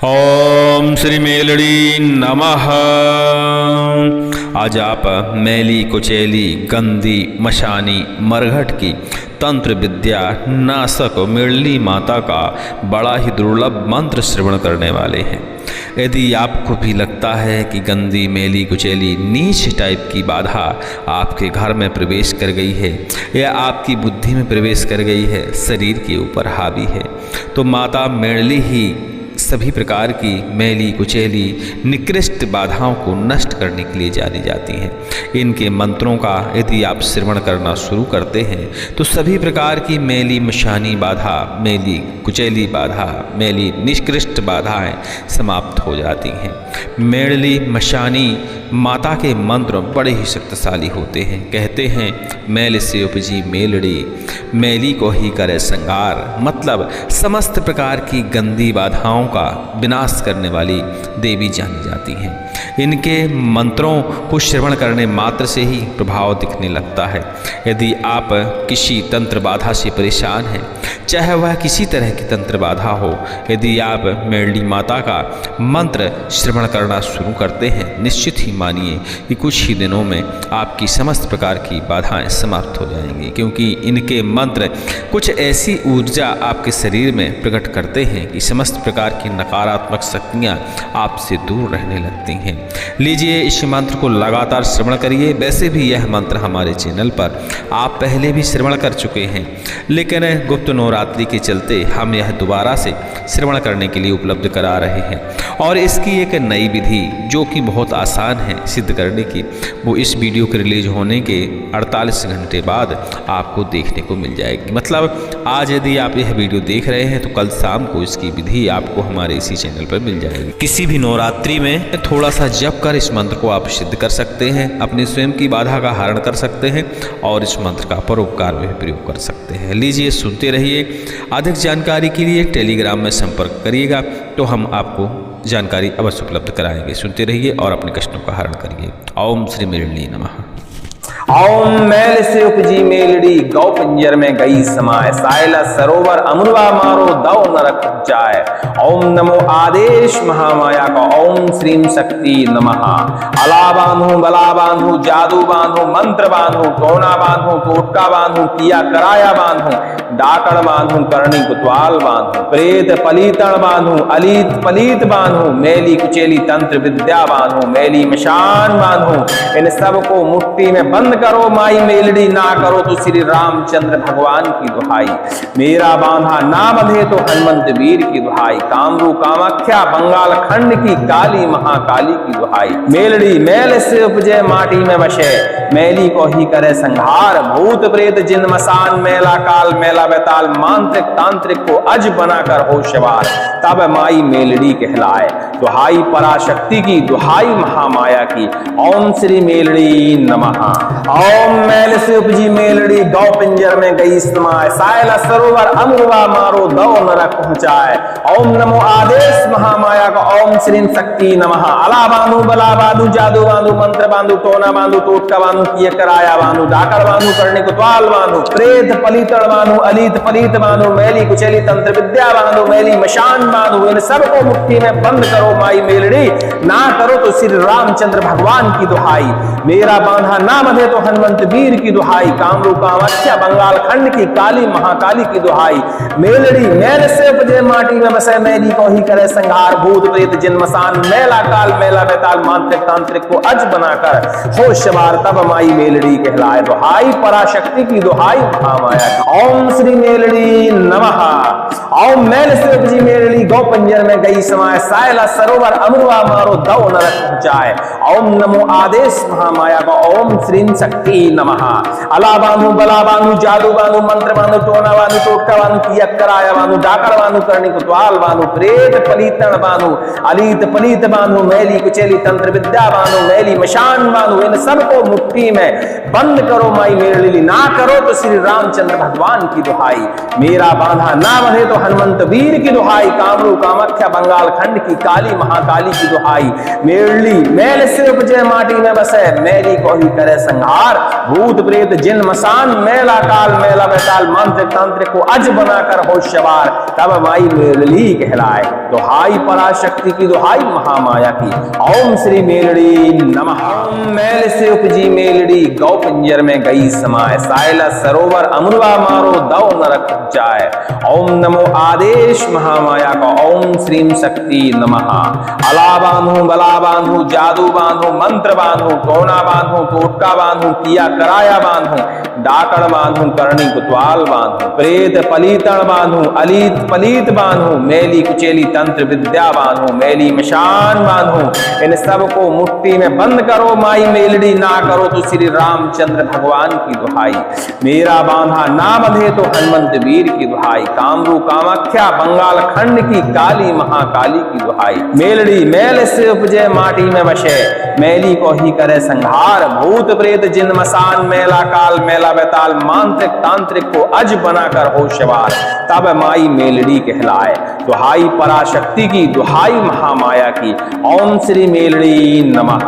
ओम श्री मेलड़ी नमः। आज आप मैली कुचैली गंदी मशानी मरघट की तंत्र विद्या नाशक मेलड़ी माता का बड़ा ही दुर्लभ मंत्र श्रवण करने वाले हैं। यदि आपको भी लगता है कि गंदी मैली कुचैली नीच टाइप की बाधा आपके घर में प्रवेश कर गई है या आपकी बुद्धि में प्रवेश कर गई है, शरीर के ऊपर हावी है, तो माता मेलड़ी ही सभी प्रकार की मैली कुचैली निकृष्ट बाधाओं को नष्ट करने के लिए जानी जाती हैं। इनके मंत्रों का यदि आप श्रवण करना शुरू करते हैं तो सभी प्रकार की मैली मशानी बाधा, मैली कुचैली बाधा, मैली निकृष्ट बाधाएं समाप्त हो जाती हैं। मैली मशानी माता के मंत्र बड़े ही शक्तिशाली होते हैं। कहते हैं मैल से उपजी मेलड़ी, मैली को ही करे संगार, मतलब समस्त प्रकार की गंदी बाधाओं का विनाश करने वाली देवी जानी जाती हैं। इनके मंत्रों को श्रवण करने मात्र से ही प्रभाव दिखने लगता है। यदि आप किसी तंत्र बाधा से परेशान हैं, चाहे वह किसी तरह की तंत्र बाधा हो, यदि आप मेलड़ी माता का मंत्र श्रवण करना शुरू करते हैं, निश्चित ही मानिए कि कुछ ही दिनों में आपकी समस्त प्रकार की बाधाएं समाप्त हो जाएंगी, क्योंकि इनके मंत्र कुछ ऐसी ऊर्जा आपके शरीर में प्रकट करते हैं कि समस्त प्रकार की नकारात्मक शक्तियां आपसे दूर रहने लगती हैं। लीजिए, इस मंत्र को लगातार श्रवण करिए। वैसे भी यह मंत्र हमारे चैनल पर आप पहले भी श्रवण कर चुके हैं, लेकिन गुप्त नवरात्रि के चलते हम यह दोबारा से श्रवण करने के लिए उपलब्ध करा रहे हैं। और इसकी एक नई विधि जो कि बहुत आसान है सिद्ध करने की, वो इस वीडियो के रिलीज होने के 48 घंटे बाद आपको देखने को मिल जाएगी। मतलब आज यदि आप यह वीडियो देख रहे हैं तो कल शाम को इसकी विधि आपको हमारे इसी चैनल पर मिल जाएगी। किसी भी नवरात्रि में थोड़ा सा जप कर इस मंत्र को आप सिद्ध कर सकते हैं, अपनी स्वयं की बाधा का हरण कर सकते हैं और इस मंत्र का परोपकार में भी प्रयोग कर सकते हैं। लीजिए, सुनते रहिए। अधिक जानकारी के लिए टेलीग्राम में संपर्क करिएगा तो हम आपको जानकारी अवश्य उपलब्ध कराएंगे। सुनते रहिए और अपने कष्टों का हरण करिए। ओम श्री मेलड़ी नमः। ओम मैल से उपजी मेलड़ी गौ पिंजर में गई समाय, सायला सरोवर अमृवा मारो दौ नरक जाय। ओम नमो आदेश महामाया का, ओम श्रीम शक्ति नमः। अला बांधू, बला बांधू, जादू बांधू, मंत्र बांधू, टोना बांधू, टोटका बांधू, किया कराया बांधू, डाकड़ बांधू, करणी कुतवाल बांधू, प्रेत पलीतण बांधू, अलीत पलीत बांधू, मैली कुचैली तंत्र विद्या बांधू, मैली मशान बांधू। इन सबको मुट्ठी में बंद करो माई मेलड़ी, ना करो तो श्री रामचंद्र भगवान की दुहाई। मेरा बांधा ना बंधे तो हनुमंत वीर की दुहाई। कामरू कामाख्या बंगाल खंड की काली महाकाली की दुहाई। मेलड़ी मैल से उपजे माटी में बसे, मैली को ही करे संहार। भूत प्रेत जिन मसान मैला काल मैला बेताल, मांत्रिक तांत्रिक को अज बनाकर हो सवार, तब माई मेलड़ी कहलाए। दुहाई पराशक्ति की, दुहाई महामाया की। ओम श्री मेलड़ी नमः। ओम मैल से उपजी मेलड़ी गौ पिंजर में गई समाय, सायला सरोवर अमृवा मारो दौ नरक पहुंचाए। ओम नमो आदेश महामाया का, ओम श्रीम शक्ति नमः। अला बांधू, बला बांधू, जादू बांधू, मंत्र बांधू, टोना बांधू, टोटका बांधू, किए कराया बांधू, डाकड़ बांधू, करणी कुतवाल बांधू, प्रेत पलीतण बांधू, अलीत पलीत बांधू, मैली कुचैली तंत्र विद्या बांधू, मैली मशान बांधू। इन सबको मुट्ठी में बंद करो माई मेलड़ी, ना करो तो श्री रामचंद्र भगवान की दुहाई। मेरा बांधा ना बंधे तो हनुमंत वीर की दुहाई। कामरू कामाख्या बंगाल खंड की काली महाकाली की दुहाई। मेलड़ी मैल से उपजे माटी में बसे, मैली को ही करे संहार। भूत प्रेत जिन मसान मैला काल मैला बेताल, मांत्रिक तांत्रिक को अज बनाकर हो सवार, तब माई मेलड़ी कहलाए। दुहाई पराशक्ति की, दुहाई महामाया की। ओम श्री मेलड़ी नमः। ओम मैल से उपजी मेलड़ी गौ पिंजर में गई समाय, सायला सरोवर अमृवा मारो दौ नरक पहुंचाए। ओम नमो आदेश महामाया का, ओम श्रीम शक्ति नमः। अला बांधू, बला बांधू, जादू बांधू, मंत्र बांधू, टोना बांधू, टोटका बांधू, किया कराया बांधू, डाकड़ बांधू, करणी कुतवाल बांधू, प्रेत पलीतण बांधू, अलीत पलीत बांधू, मैली कुचैली तंत्र विद्या बांधू, मैली मशान बांधू। इन सबको मुट्ठी में बंद करो माई मेलड़ी, ना करो तो श्री रामचंद्र भगवान की दुहाई। मेरा बांधा ना बंधे तो हनुमंत वीर की दुहाई। कामरू कामाख्या बंगाल खंड की काली महाकाली की दुहाई, मेरली मैल से उपजे माटी में बसे, मैली को ही करे संहार, भूत प्रेत जिन मसान, मैला काल मैला बैताल, मंत्र तंत्र को अज बनाकर होशवार, तब माई मेरली कहलाए। दुहाई पराशक्ति की दुहाई महामाया की, ओम श्री मेलड़ी नमः। ओम मैल से उपजी मेलड़ी गौ पिंजर में गई समाए, सायला सरोवर अमृवा मारो दौ नरक जाए। ओम नमो आदेश महामाया का, ओम श्रीम शक्ति नमः। अला बांधू बला बांधू जादू बांधू मंत्र बांधू टोना बांधू टोटका बांधू किया कराया बांधू डाकड़ बांधू करणी कुतवाल बांधू प्रेत पलीतण बांधू अलीत पलीत बांधू मैली कुचेली तंत्र विद्या बांधू मैली मशान बांधू, इन सबको मुट्ठी में बंद करो माई मेलड़ी, ना करो तो श्री रामचंद्र भगवान की दुहाई। मेरा बांधा नाम दे तो हनुमंत वीर की दुहाई, कामरू कामाख्या बंगाल खंड की काली महाकाली की दुहाई। मेलड़ी मैल से उपजे माटी में बसे, मैली को ही करे संहार, भूत प्रेत जिन मसान, मैला काल मैला बैताल, मांत्रिक तांत्रिक को अज बनाकर होशवार, तब माई मेलड़ी कहलाए। दुहाई पराशक्ति की, दुहाई महामाया की, ओम श्री मेलड़ी नमः।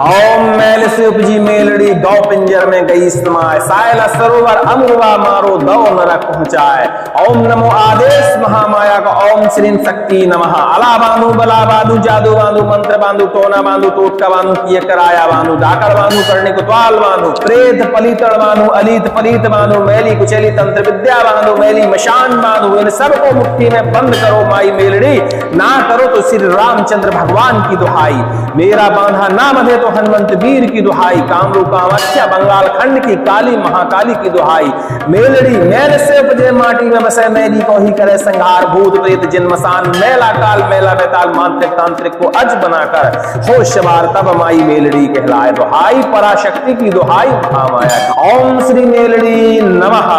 ओम मैल से उपजी मेलड़ी गौ पिंजर में गई समाए, सायला सरोवर अमृवा मारो दौ नरक पहुंचाए। ओम नमो आदेश महामाया का, ओम श्री शक्ति नमः। अला बांधू बला बांधू जादू बांधू मंत्र बांधू टोना बांधू टोटका बांधू किए कराया बांधू डाकड़ बांधू करने को त्वाल बांधू प्रेत पलीतड़ बांधू अलीत पलीत बांधू मैली कुचेली तंत्र विद्या बांधू मैली मशान बांधू, इन सबको मुट्ठी में बंद करो माई मेलड़ी, ना करो तो श्री रामचंद्र भगवान की दुहाई। मेरा बांधा नाम दे तो हनुमंत वीर की दुहाई, कामरू कामाख्या बंगाल खंड की काली महाकाली की दुहाई। मेलड़ी मैल से उपजे माटी में बसे, मैली को ही करे संहार, भूत प्रेत जिन मसान, मैला काल मैला बैताल, मांत्रिक तांत्रिक को अज बनाकर होशवार, तब माई मेलड़ी कहलाए। दुहाई पराशक्ति की, दुहाई महामाया की, ओम श्री मेलड़ी नमः।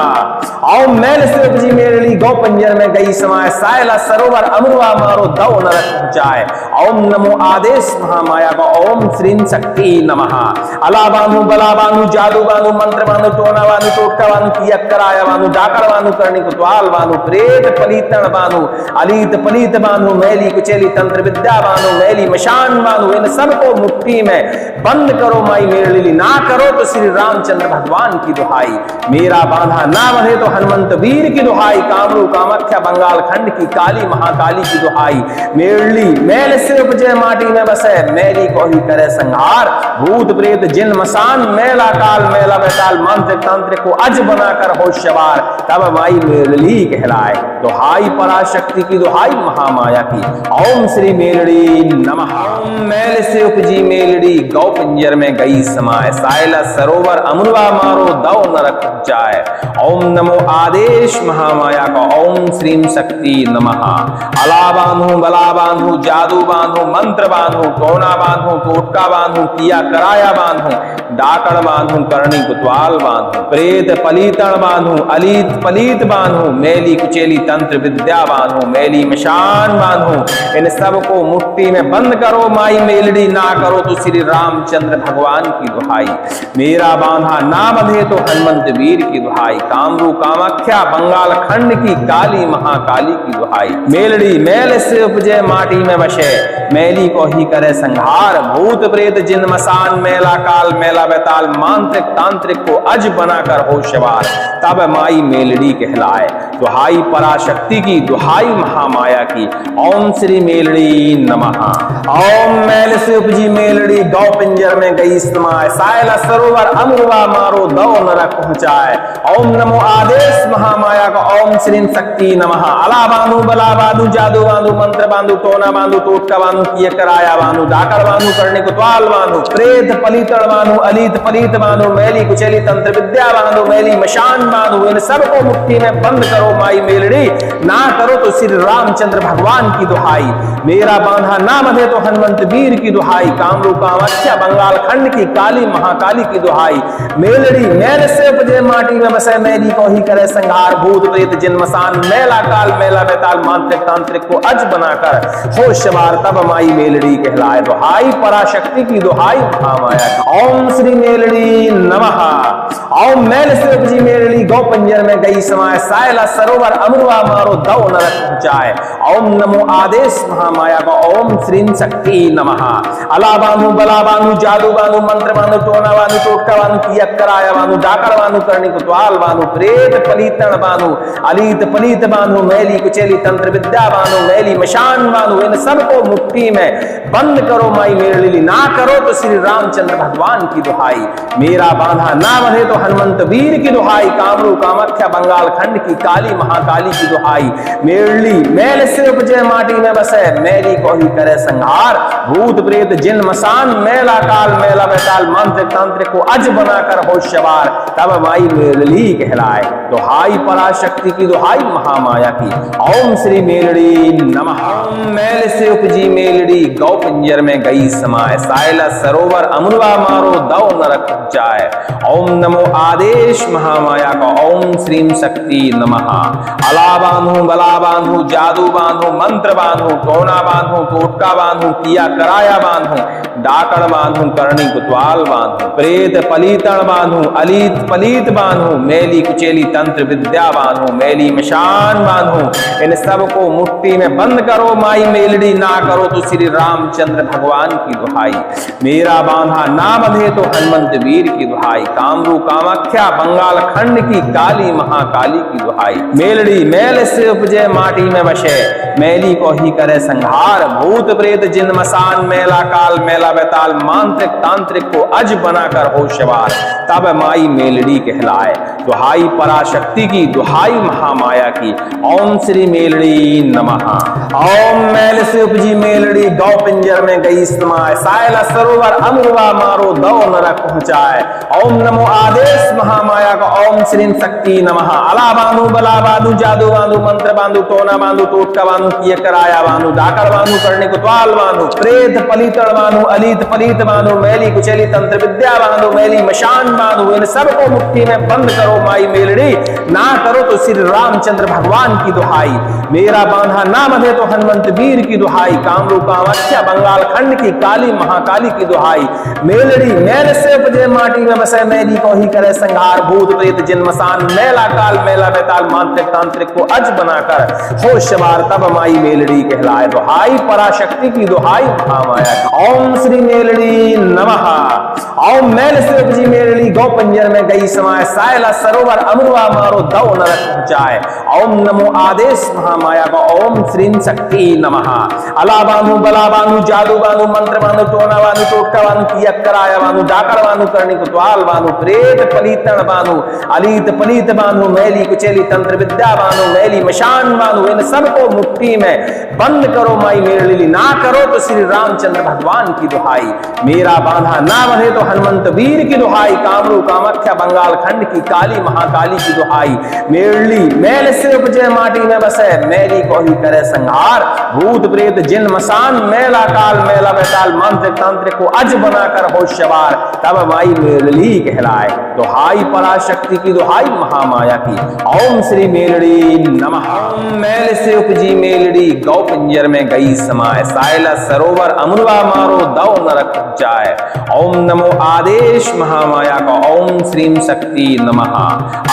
ओम मैल से उपजी मेलड़ी गौ पिंजर में गई समाए, सायला सरोवर अमृवा मारो दौ नरक पहुंचाए। ओम नमो आदेश महामाया का, ओम श्रीम शक्ति नमः। अला बांधू बला बांधू जादू बांधू मंत्र बांधू टोना बांधू टोटका बांधू किया कराया बांधू डाकड़ बांधू करणी कुतवाल बांधू प्रेत पलीतण बांधू अलीत पलीत बांधू मैली कुचेली तंत्र विद्या बांधू मैली मशान बांधू, इन सबको मुट्ठी में बंद करो माई मेलड़ी, ना करो तो श्री रामचंद्र भगवान की दुहाई। मेरा बांधा नाम है तो हनुमंत वीर की दुहाई, कामरू कामाख्या बंगाल खंड की काली महाकाली की दुहाई। मेरली मैल से उपजे माटी में बसे, मैली को ही करे संहार, भूत प्रेत जिन मसान, मैला काल मैला बैताल, मांत्रिक तांत्रिक को अज बनाकर होशवार, तब माई मेलड़ी कहलाए। दुहाई पराशक्ति की, दुहाई महामाया की, ओम श्री मेलड़ी नमः। ओम मैल से उपजी मेलड़ी गौ पिंजर में गई समाए, सायला सरोवर अमृवा मारो दौ नरक जाए। ओम नमो आदेश महामाया का, ओम श्रीम शक्ति नमः। अला बांधू बला बांधू जादू बांधू मंत्र बांधू टोना बांधू टोटका बांधू किया कराया बांधू डाकड़ बांधू करणी कुतवाल बांधू प्रेत पलीतण बांधू अलीत पलीत बांधू मैली कुचेली तंत्र विद्या बांधू मैली मशान बांधू, इन सबको मुट्ठी में बंद करो माई मेलड़ी, ना करो तो श्री रामचंद्र भगवान की दुहाई। मेरा बांधा नाम दे तो हनुमंत वीर की दुहाई, कामरू कामाख्या बंगाल खंड की काली महाकाली की दुहाई। मेलड़ी मैल से उपजे माटी में बसे, मैली को ही करे संहार, भूत प्रेत जिन मसान, मैला काल मैला बैताल, मांत्रिक तांत्रिक को अज बनाकर होशवार, तब माई मेलड़ी कहलाए। दुहाई पराशक्ति की, दुहाई महामाया की, ओम श्री मेलड़ी नमः। ओम मैल से उपजी मेलड़ी गौ पिंजर में गई समाए, सायला सरोवर अमृवा मारो दौ नरक पहुंचाए। ओम नमो आदेश महामाया का, ओम श्री शक्ति नमः। अला बांधू बला बांधू जादू बांधू मंत्र बांधू टोना बांधू टोटका बांधू किए कराया बांधू डाकड़ बांधू करणी कुतवाल बांधू प्रेत पलीतड़ बांधू अलीत पलीत बांधू मैली कुचेली तंत्र विद्या बांधू मैली मशान बांधू, इन सबको मुट्ठी में बंद करो माई मेलड़ी, ना करो तो श्री रामचंद्र भगवान की दुहाई। मेरा बांधा नाम दे तो हनुमंत वीर की दुहाई, कामरू कामाख्या बंगाल खंड की काली महाकाली की दुहाई। मेलड़ी मैल से उपजे माटी में बसे, मैली को ही करे संहार, भूत प्रेत जिन मसान, मैला काल मैला बैताल, मांत्रिक तांत्रिक को अज बनाकर होशवार, तब माई मेलड़ी कहलाए। दुहाई पराशक्ति की, दुहाई महामाया की, ओम श्री मेलड़ी नमः। ओम मैल से उपजी मेलड़ी गौ पिंजर में गई समाए, सायला सरोवर अमृवा मारो मारो दौ नरक पहुंचाए। ओम नमो आदेश महामाया का ओम श्रीम शक्ति नमः। अला बानु बला बानु जादू बानु मंत्र बानु टोना बानु टोटका बानु कियक कराया बानु डाकड़ बानु करनी कुतवाल बानु प्रेत पलीतण बानु अलीत पलीत बानु मैली कुचेली तंत्र विद्या बानु मैली मशान बानु इन सबको मुट्ठी में बंद करो माई मेरली ना करो तो श्री रामचंद्र भगवान की दुहाई। मेरा बांधा ना बंधे तो हनुमंत वीर की दुहाई। कामरू कामाख्या बंगाल खंड की काली महाकाली की दुहाई। मेरली मैल से उपजे माटी में बसे मैली को ही करे संहार। भूत प्रेत जिन मसान मैला काल मैला बैताल मंत्र तंत्र को अज बनाकर हो सवार तब माई मेरली कहलाए। दुहाई पराशक्ति की दुहाई महामाया की ओम श्री मेलड़ी नमः। मैल से उपजी मेलड़ी गौ पिंजर में गई समाए सायला सरोवर अमृवा मारो दौ नरक जाए। ओम नमो आदेश महामाया का ओम श्रीम शक्ति नमः। अला बांधू बला बांधू जादू बांधू मंत्र बांधू टोना बांधू टोटका बांधू किया कराया बांधू डाकड़ बांधू करनी कुतवाल बांधू प्रेत पलीतण बांधू अलीत पलीत बांधू मैली कुचेली तंत्र विद्या बांधू मैली मशान बांधू इन सबको मुट्ठी में बंद करो माई मेलड़ी ना करो तो श्री रामचंद्र भगवान की दुहाई। मेरा बांधा ना बंधे तो हनुमंत वीर की दुहाई। कामरू कामाख्या बंगाल खंड की काली महाकाली की दुहाई। मेलड़ी मैल से उपजे माटी में बसे मैली को ही करे संहार। भूत प्रेत जिन मसान मैला काल मैला बैताल मांत्रिक तांत्रिक को अज बनाकर हो सवार तब माई मेलड़ी कहलाए। दुहाई पराशक्ति की दुहाई महामाया की ओम श्री मेलड़ी नमः। ओम मैल से उपजी मेलड़ी गौ पिंजर में गई समाए सायला सरोवर अमृवा मारो दौ नरक पहुंचाए। ओम नमो आदेश महामाया का ओम श्रीम शक्ति नमः। अला बांधू बला बांधू जादू बांधू मंत्र बांधू टोना बांधू टोटका बांधू किए कराया बांधू डाकड़ बांधू करने कुतवाल बांधू प्रेत पलीतण बांधू अलीत पलीत बांधू मैली कुचेली तंत्र विद्या बांधू मैली मशान बांधू इन सबको मुट्ठी में बंद करो माई मेलड़ी ना करो तो श्री रामचंद्र भगवान की दुहाई। मेरा बांधा ना बंधे तो हनुमंत वीर की दुहाई। कामरू कामाख्या बंगाल खंड की काली महाकाली की दुहाई। मेलड़ी मैल से उपजे माटी में बसे मैली को ही करे संहार। भूत प्रेत जिन मसान मैला काल मैला बैताल मांत्रिक तांत्रिक को अज बनाकर हो सवार तब माई मेलड़ी कहलाए। दुहाई पराशक्ति की दुहाई महामाया की ओम श्री मेलड़ी नमः। ओम मैल से उपजी मेलड़ी गौ पंजर में गई समाए सायला सरोवर अमृवा मारो दौ नरक पहुंचाए। ओम नमो आदेश महामाया का ओम श्रीम शक्ति नमः। अला बांधू बला बांधू जादू बांधू मंत्र बांधू टोना बांधू टोटका बांधू कियक कराया बांधू डाकड़ बांधू करनी कुतवाल बांधू प्रेत पलीतण बांधू अलीत पलीत बांधू मैली कुचेली तंत्र विद्या बांधू मैली मशान बांधू इन सबको मुट्ठी में बंद करो माई मेलड़ी ना करो तो श्री रामचंद्र भगवान की दुहाई। मेरा बांधा ना बंधे तो हनुमंत वीर की दुहाई। कामरू कामाख्या बंगाल खंड की काली महाकाली की दुहाई। मेरली मैल से उपजे माटी में बसे मैली को ही करे संहार। भूत प्रेत जिन मसान मैला काल मैला बैताल मंत्र तंत्र को अज बनाकर हो सवार तब माई मेलड़ी कहलाए। दुहाई पराशक्ति की दुहाई महामाया की ओम श्री मेलड़ी नमः। मैल से उपजी मेलड़ी गौ पिंजर में गई समाए सायला सरोवर अमृवा मारो दौ नरक जाए। ओम नमो आदेश महामाया का ओम श्रीम शक्ति नमः।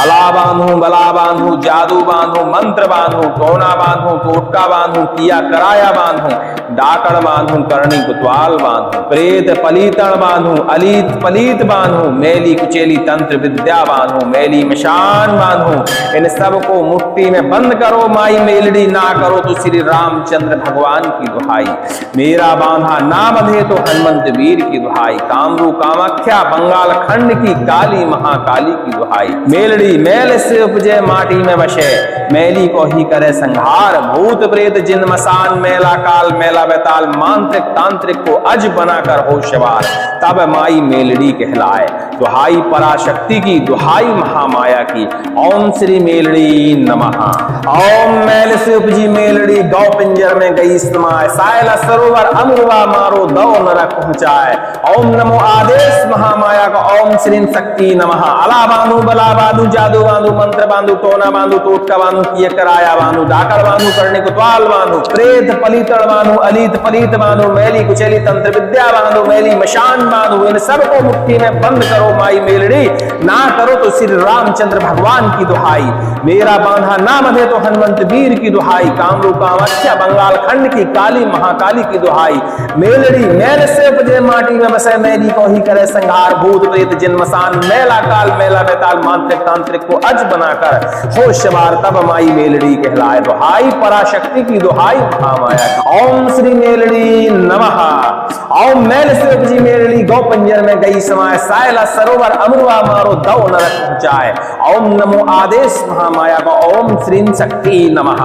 अला बांधू बला बांधू जादू बांधू मंत्र बांधू टोना बांधू टोटका बांधू किया कराया बांधू डाकड़ बांधू करनी कुतवाल बांधू प्रेत पलीतण बांधू अलीत पलीत बांधू मैली कुचेली तंत्र विद्या बांधू मैली मशान बांधू इन सबको मुट्ठी में बंद करो माई मेलड़ी ना करो तो श्री रामचंद्र भगवान की दुहाई। मेरा बांधा ना बंधे तो हनुमंत वीर की दुहाई। कामरू कामाख्या बंगाल खंड की काली महाकाली की दुहाई। मेलड़ी मैल से उपजे माटी में बसे मैली को ही करे संहार। भूत प्रेत जिन मसान मैला काल मैला बैताल मांत्रिक तांत्रिक को अज बनाकर हो सवार तब माई मेलड़ी कहलाए। दुहाई पराशक्ति की दुहाई महामाया की ओम श्री मेलड़ी नमः। ओम मैल से उपजी मेलड़ी गौ पिंजर में गई समाए सायला सरोवर अमृवा मारो दौ नरक पहुंचाए। ओम नमो आदेश महामाया का ओम श्रीम शक्ति नमः। अला बांधू बला बांधू जादू बांधू मंत्र बांधू टोना बांधू टोटका बांधू किए कराया बांधू डाकड़ बांधू करने कुतवाल बांधू प्रेत पलीतण बांधू अलीत पलीत बांधो, मैली कुचैली तंत्र विद्या बांधो, मैली मशान बांधो, इन सबको मुट्ठी में बंद करो माई मेलड़ी, ना करो तो श्री रामचंद्र भगवान की दुहाई, मेरा बांधा ना बंधे तो हनुमंत वीर की दुहाई, कामरूप कामाख्या बंगाल खंड की काली महाकाली की दुहाई, मेलड़ी मैल से उपजे माटी में बसे, मैली को ही करे संहार, भूत प्रेत जिन मसान, मेला काल मेला बेताल, मांत्रिक तांत्रिक को अज बनाकर होश सवार, तब माई मेलड़ी कहलाए दुहाई, पराशक्ति की दुहाई महामाया। ओम श्री मेलड़ी नमः। ओम मैल से उपजी मेलड़ी गौ पंजर में गई समाए, सायला सरोवर अमरुआ मारो दौ नरक पहुंचाए, ओम नमो आदेश महामाया का, ओम श्रीम शक्ति नमः।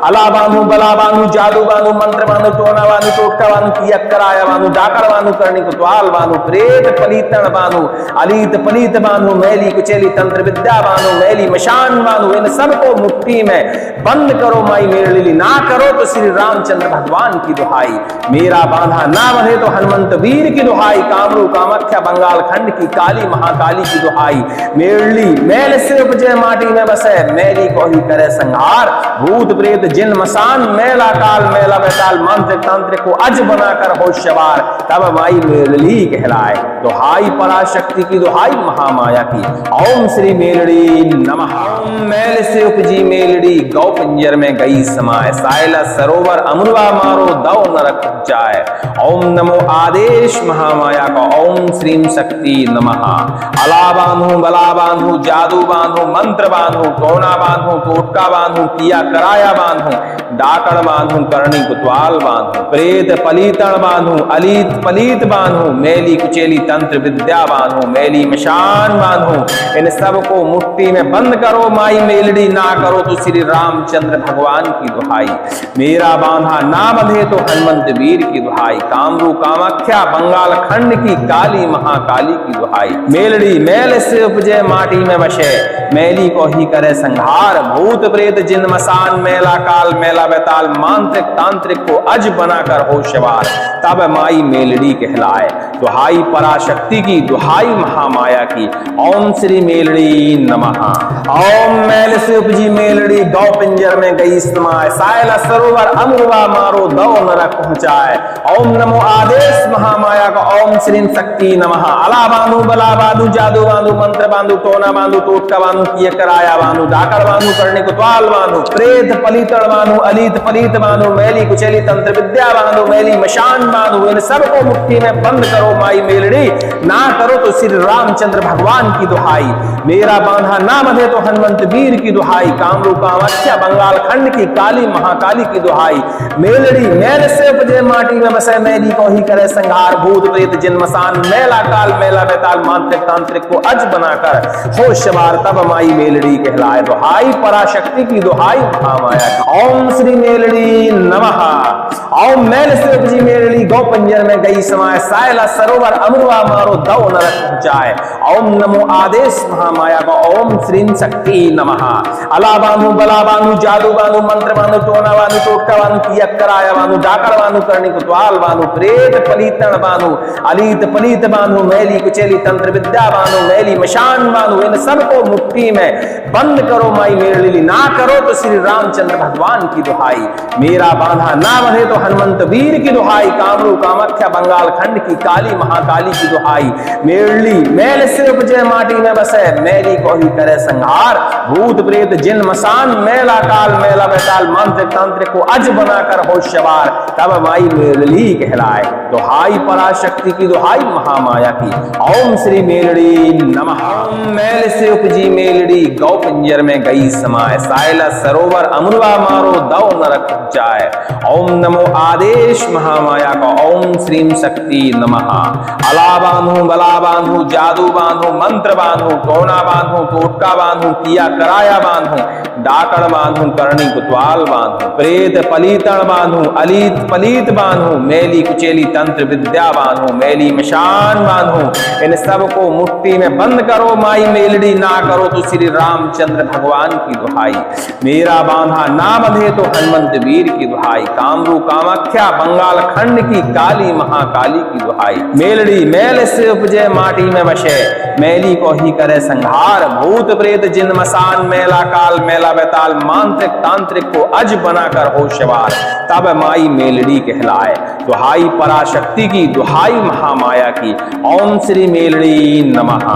अला बांधु बला बांधु जादू बांधु मंत्र बांधु टोना बांधु टोटका बांधु किया कराया बांधु डाकड़ बांधु करनी कुतवाल बांधु प्रेत पलीतण बांधु अलीत पलीत बांधु, मैली कुचैली तंत्र विद्या बांधु, मैली मशान बांधु, इन सबको मुट्ठी में बंद करो माई मेलड़ी, ना करो तो श्री रामचंद्र भगवान की दुहाई, मेरा बांधा ना बंधे तो हनुमंत वीर की दुहाई, कामरूप कामाख्या बंगाल खंड की काली महाकाली की दुहाई, मेलड़ी मैल से उपजे माटी में बसे, मैली को ही करे संहार, भूत प्रेत जिन मसान, मेला काल मेला बेताल, मांत्रिक तांत्रिक को अज बनाकर होश सवार, तब माई मेलड़ी कहलाए दुहाई, पराशक्ति की दुहाई महामाया की। ओम श्री मेलड़ी नमः। ओम मैल से उपजी मेलड़ी गौ पिंजर में गई समाए, सायला सरोवर अमरुआ मारो दौ नरक पहुंचाए, ओम नमो आदेश महामाया का, ओम श्रीम शक्ति नमः। अला बांधू बला बांधू जादू बांधू मंत्र बांधू टोना बांधू टोटका बांधू किया कराया बांधू डाकड़ बांधू करनी कुतवाल बांधू प्रेत पलीतण बांधू अलीत पलीत बांधू, मैली कुचैली तंत्र विद्या बांधू, मैली मशान बांधू, इन सबको मुट्ठी में बंद करो माई मेलड़ी, ना करो तो श्री रामचंद्र भगवान की दुहाई, मेरा बांधा ना बंधे तो हनुमंत वीर की दुहाई, कामरूप कामाख्या बंगाल खंड की काली महाकाली की दुहाई, मेलड़ी मैल से उपजे माटी में बसे, मैली को ही करे संहार, भूत प्रेत जिन मसान, मेला काल मेला बेताल, मांत्रिक तांत्रिक को अज बनाकर हो सवार, तब माई मेलड़ी कहलाए दुहाई, पराशक्ति की दुहाई महामाया की। ओम श्री मेलड़ी नमः। ओम मैल से उपजी मेलड़ी गौ पिंजर में गई समाए, सायला सरोवर अमरुआ मारो दौ नरक पहुंचाए, ओम नमो आदेश महामाया का, ओम श्री शक्ति नमः। अला बांधु बला बांधु जादू बांधु मंत्र बांधु टोना बांधु टोटका बांधु किए कराया बांधु डाकड़ बांधु करनी कुतवाल बांधु प्रेत पलीतण बांधु अलीत पलीत बांधु, मैली कुचैली तंत्र विद्या बांधु, मैली मशान बांधु, इन सबको मुट्ठी में बंद करो माई मेलड़ी, ना करो तो श्री रामचंद्र भगवान की दुहाई, मेरा बांधा ना बंधे तो हनुमंत वीर की दुहाई, कामरूप कामाख्या बंगाल खंड की काली महाकाली की दुहाई, मेलड़ी मैल से उपजे माटी में बसे, मैली को ही करे संहार, भूत प्रेत जिन मसान, मेला काल मेला बेताल, मांत्रिक तांत्रिक को अज बनाकर होश सवार, तब माई मेलड़ी कहलाए दुहाई, पराशक्ति की दुहाई महामाया। ओम श्री मेलड़ी नमः। ओम मैल से उपजी मेलड़ी गौ पंजर में गई समाए, सायला सरोवर अमरुआ मारो दौ नरक पहुंचाए, ओम नमो आदेश महामाया का, ओम श्रीम शक्ति नमः। अला बांधु बला बांधु जादू बांधु मंत्र बांधु टोना बांधु टोटका बांधु किया कराया बांधु डाकड़ बांधु करनी कुतवाल बांधु प्रेत पलीतण बांधु अलीत पलीत बांधु, मैली कुचैली तंत्र विद्या बांधु, मैली मशान बांधु, इन सबको मुट्ठी में बंद करो माई मेलड़ी, ना करो तो श्री रामचंद्र भगवान की दुहाई, मेरा बांधा ना बंधे तो हनुमंत वीर की दुहाई, कामरूप कामाख्या बंगाल खंड की काली महाकाली की दुहाई, मेलड़ी मैल से उपजे माटी में बसे, मैली को ही करे संहार, भूत प्रेत जिन मसान, मेला काल मेला बेताल, मांत्रिक तांत्रिक को अज बनाकर होश सवार, तब माई मेलड़ी कहलाए दुहाई, पराशक्ति की दुहाई महामाया की। ओम श्री मेलड़ी नमः। ओम मैल से उपजी मेलड़ी गौ पिंजर में गई समाए, सायला सरोवर अमरुआ मारो दौ नरक पहुंचाए, ओम नमो आदेश महामाया का, ओम श्रीम शक्ति नमः। अला बांधु बला बांधु जादू बांधु मंत्र बांधु टोना बांधु टोटका बांधु किया कराया बांधु डाकड़ बांधु करनी कुतवाल बांधु प्रेत पलीतण बांधु अलीत पलीत बांधु, मैली कुचैली तंत्र विद्या बांधु, मैली मशान बांधु, इन सबको मुट्ठी में बंद करो माई मेलड़ी, ना करो तो श्री रामचंद्र भगवान की दुहाई, मेरा बांधा ना बंधे तो हनुमंत वीर की दुहाई, कामरूप कामाख्या बंगाल खंड की काली महाकाली की दुहाई, मेलड़ी मैल से उपजे माटी में बसे, मैली को ही करे संहार, भूत प्रेत जिन मसान, मेला काल मेला बेताल मांत्रिक तांत्रिक को अज बनाकर होशवार, तब माई मेलड़ी कहलाए। दुहाई पराशक्ति की, दुहाई महामाया की, ओम श्री मेलड़ी नमः।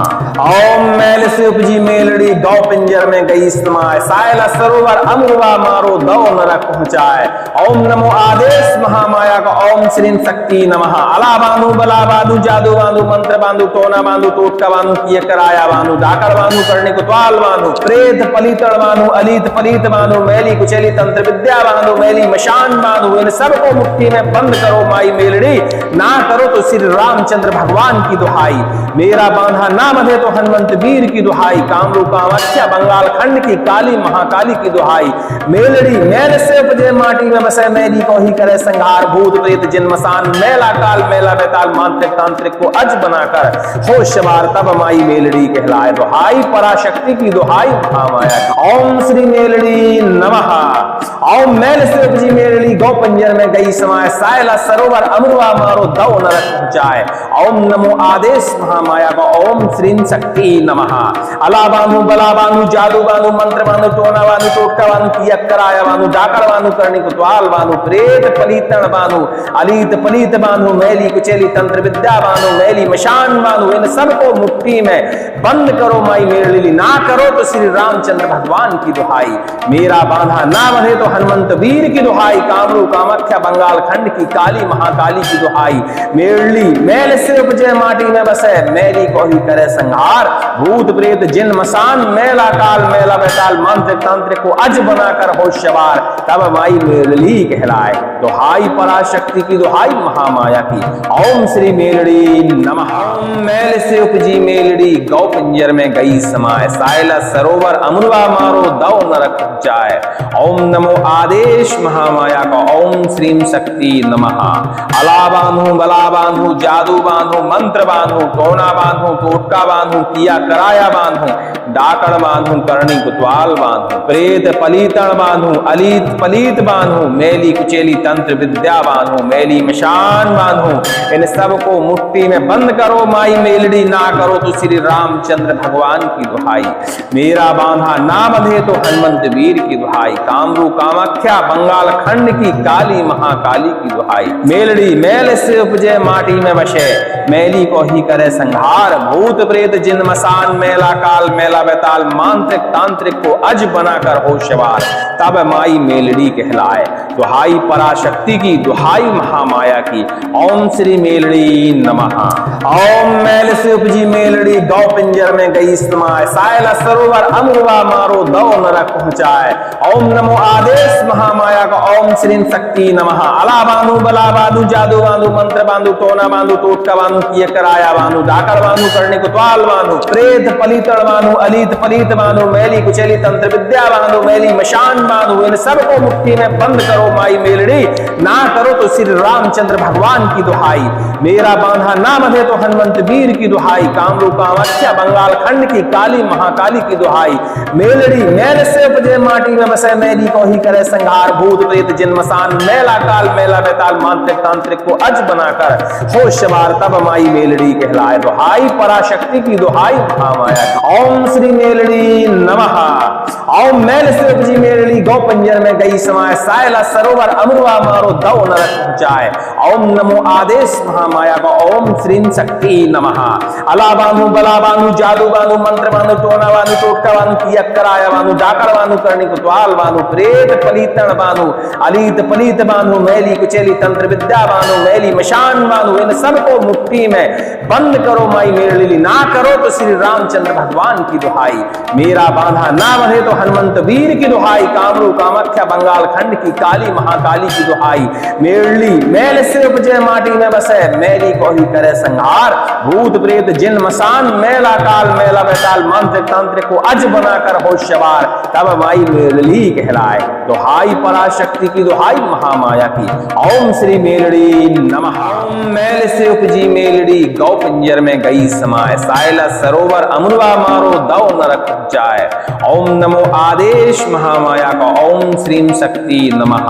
ओम मैल से उपजी मेलड़ी गौ पिंजर में गई समाए, सायला सरोवर अमृवा मारो दो नरक पहुंचाए। ओम नमो आदेश महामाया का, ओम श्री शक्ति नमः। अला बांधु बला बांधु जादू बांधु मंत्र बांधु टोना बांधु टोटका बांधु किए कराया बांधु डाकड़ बांधु करने को त्वाल बांधु प्रेत पलीतड़ बांधु अलीत पलीत बांधु मैली कुचेली तंत्र विद्या बांधु मैली मशान बांधु। इन सबको मुट्ठी में बंद करो माई मेलड़ी, ना करो तो श्री रामचंद्र भगवान की दुहाई। मेरा बांधा ना बंधे तो हनुमंत वीर की दुहाई, कामरू कामाख्या बंगाल खंड की काली महाकाली की दुहाई। मेलड़ी मैल से उपजे माटी में बसे, मैली को ही करे संहार, भूत प्रेत जिन मसान मैला काल मैला बेताल मांत्रिक तांत्रिक को अज बनाकर होशवार, तब माई मेलड़ी कहलाए। दुहाई पराशक्ति की, दुहाई महामाया की। ओम श्री मेलड़ी नमः। ओम मैल से उपजी मेलड़ी गौ पंजर में गई समाए, सायला सरोवर अमृवा मारो दो नरक पहुंचाए। ओम नमो आदेश महामाया का, ओम श्री शक्ति नमः। अला बांधु बला बांधु जादू बांधु मंत्र बांधु टोना बांधु टोटका बांधु किया कराया बांधु डाकड़ बांधु करनी कुतवाल बांधु प्रेत पलीतण बांधु अलीत पलीत बांधु मैली कुचेली तंत्र विद्या बांधु मैली मशान बांधु। इन सबको मुट्ठी में बंद करो माई मेलड़ी, ना करो तो श्री रामचंद्र भगवान की दुहाई। मेरा बांधा ना बंधे तो हनुमंत वीर की दुहाई, कामरू कामाख्या बंगाल खंड की काली महाकाली की दुहाई। मेलड़ी मैल से उपजे माटी में बसे, मैली को ही करे संहार, भूत प्रेत जिन मसान मैला काल मैला बेताल मांत्रिक तांत्रिक को अज बनाकर होशवार, तब माई मेलड़ी कहलाए। दुहाई पराशक्ति की, दुहाई महामाया की। ओम श्री मेलड़ी नमः। ओम मैल से उपजी मेलड़ी गौ पिंजर में गई समाए, सायला सरोवर अमृवा मारो दो नरक पहुंचाए। ओम नमो आदेश महामाया का, ओम श्रीम शक्ति नमः। अला बांधु बला बांधु जादू बांधु मंत्र बांधु टोना बांधु टोटका बांधु किया कराया बांधु डाकड़ बांधु करनी कुतवाल बांधु प्रेत पलीतण बांधु अलीत पलीत बांधु मैली कुचेली तंत्र विद्या बांधु मैली मशान बांधु। इन सबको मुट्ठी में बंद करो माई मेलड़ी, ना करो तो श्री रामचंद्र भगवान की दुहाई। मेरा बांधा ना बंधे तो हनुमंत वीर की दुहाई, कामरू कामाख्या बंगाल खंड की काली महाकाली की दुहाई। मेलड़ी मैल से उपजे माटी में बसे, मैली को ही करे संहार, भूत प्रेत जिन मसान मैला काल मैला बेताल मांत्रिक तांत्रिक को अज बनाकर होशवार, तब माई मेलड़ी कहलाए। दुहाई पराशक्ति की, दुहाई महामाया की। ओम श्री मेलड़ी नमः। ओम मैल से उपजी मेलड़ी गौ पिंजर में गई समाए, सायला सरोवर अमृवा मारो दो नरक पहुंचाए। ओम नमो आदेश महामाया का, ओम श्री शक्ति नमः। अला बांधु बला बांधु जादू बांधु मंत्र बांधु टोना बांधु टोटका बांधु किए कराया बांधु डाकड़ बांधु करने को त्वाल बांधु प्रेत पलीतड़ बांधु अलीत पलीत बांधु मैली कुचेली तंत्र विद्या बांधु मैली मशान बांधु। इन सबको मुट्ठी में बंद करो माई मेलड़ी, ना करो तो श्री रामचंद्र भगवान की दुहाई। मेरा बांधा ना बंधे तो हनुमंत वीर की दुहाई, कामरू कामाख्या बंगाल खंड की काली महाकाली की दुहाई। मेलड़ी मैल से उपजे माटी में बसे, मैली को ही करे संहार, भूत प्रेत जिन मसान मैला काल मैला बेताल मांत्रिक तांत्रिक को अज बनाकर होशवार, तब माई मेलड़ी कहलाए। दुहाई पराशक्ति की, दुहाई महामाया की। ओम श्री मेलड़ी नमः। ओम मैल से उपजी मेलड़ी गौ पंजर में गई समाए, सायला सरोवर अमृवा मारो दो नरक पहुंचाए। ओम नमो आदेश महामाया का, ओम श्री शक्ति नमः। अला बांधु बला बांधु जादू बांधु मंत्र बांधु टोना बांधु टोटका बांधु किया कराया बांधु डाकड़ बांधु करनी कुतवाल बांधु प्रेत पलीतण बांधु अलीत पलीत बांधु मैली कुचेली तंत्र विद्या बांधु मैली मशान बांधु। इन सबको मुट्ठी में बंद करो माई मेलड़ी, ना करो तो श्री रामचंद्र भगवान की दुहाई। मेरा बांधा ना बंधे तो हनुमंत वीर की दुहाई, कामरू कामाख्या बंगाल खंड की काली महाकाली की दुहाई। मेलड़ी मैल से उपजे माटी में बसे, मैली को ही करे संहार, भूत प्रेत जिन मसान मैला काल मैला बेताल मांत्रिक तांत्रिक को अज बनाकर होशवार, तब माई मेलड़ी कहलाए। दुहाई पराशक्ति की, दुहाई महामाया की। ओम श्री मेलड़ी नमः। ओम मैल से उपजी मेलड़ी गौ पिंजर में गई समाए, सायला सरोवर अमृवा मारो दो नरक पहुंचाए। ओम नमो आदेश महामाया का, ओम श्रीम शक्ति नमः।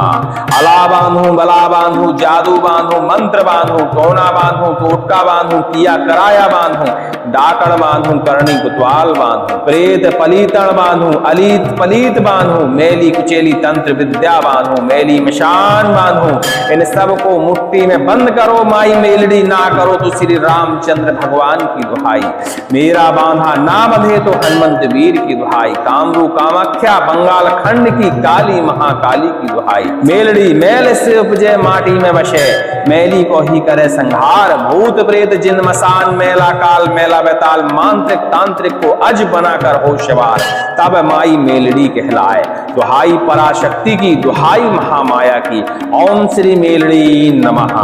अला बांधु बला बांधु जादू बांधु मंत्र बांधु टोना बांधु टोटका बांधु किया कराया बांधु डाकड़ बांधू करनी कुतवाल बांधू, प्रेत पलीतण बांधू, अलीत पलीत बांधू, मेली कुचेली तंत्र विद्या बांधू, मेली मशान बांधू, इन सबको मुट्ठी में बंद करो माई मेलड़ी, ना करो तो श्री रामचंद्र भगवान की दुहाई। मेरा बांधा नाम दे तो हनुमंत वीर की दुहाई, कामरू कामाख्या बंगाल खंड की काली महाकाली की दुहाई। मेलड़ी मैल से उपजे माटी में बसे, मैली को ही करे संहार, भूत प्रेत जिन मसान मेला काल मेला बेताल, मांत्रिक तांत्रिक को अज बनाकर हो सवार, तब माई मेलड़ी कहलाए। दुहाई पराशक्ति की, दुहाई महामाया की, ओम श्री मेलड़ी नमः।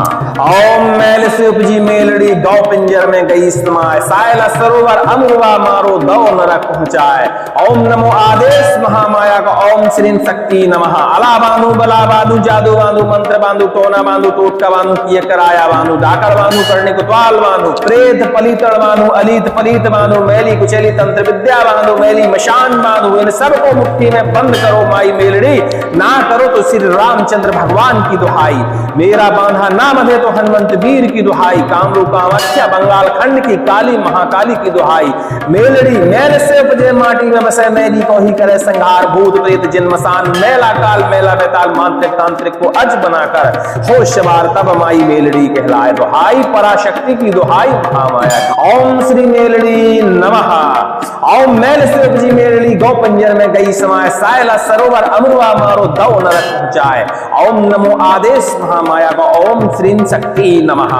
ओम मैल से उपजी मेलड़ी गौ पिंजर में गई समाए, सायला सरोवर अमरुआ मारो दो नरक पहुंचाए। ओम नमो आदेश महामाया का, ओम श्री शक्ति नमः। अला बांधू बला बांधू जादू बांधू मंत्र बांधू टोना बांधू टोटका बांधू किए कराया बांधू, डाकड़ बांधू करने कुतवाल बांधू, प्रेत पलीतड़ बांधू, अलीत पलीत बांधू, मैली कुचेली तंत्र विद्या बांधू, मैली मशान बांधू, इन सबको मुट्ठी में बंद करो माई मेलड़ी, ना करो तो श्री रामचंद्र भगवान की दुहाई। मेरा बांधा नाम दे तो हनुमंत वीर की दुहाई, कामरू कामाख्या बंगाल खंड की काली महाकाली की दुहाई। मेलड़ी मैल से उपजे माटी में बसे, मैली को ही करे संहार, भूत प्रेत जिन मसान मेला काल मेला बेताल, मांत्रिक तांत्रिक को अज बनाकर हो सवार, तब माई मेलड़ी कहलाए। दुहाई पराशक्ति की, दुहाई महामाया की। ओम श्री मेलड़ी नमः। ओम मैल से उपजी मेलड़ी गौ पंजर में गई समाए, सायला सरोवर अमरुआ मारो दो नरक पहुंचाए। ओम नमो आदेश महामाया का, ओम श्री शक्ति नमः।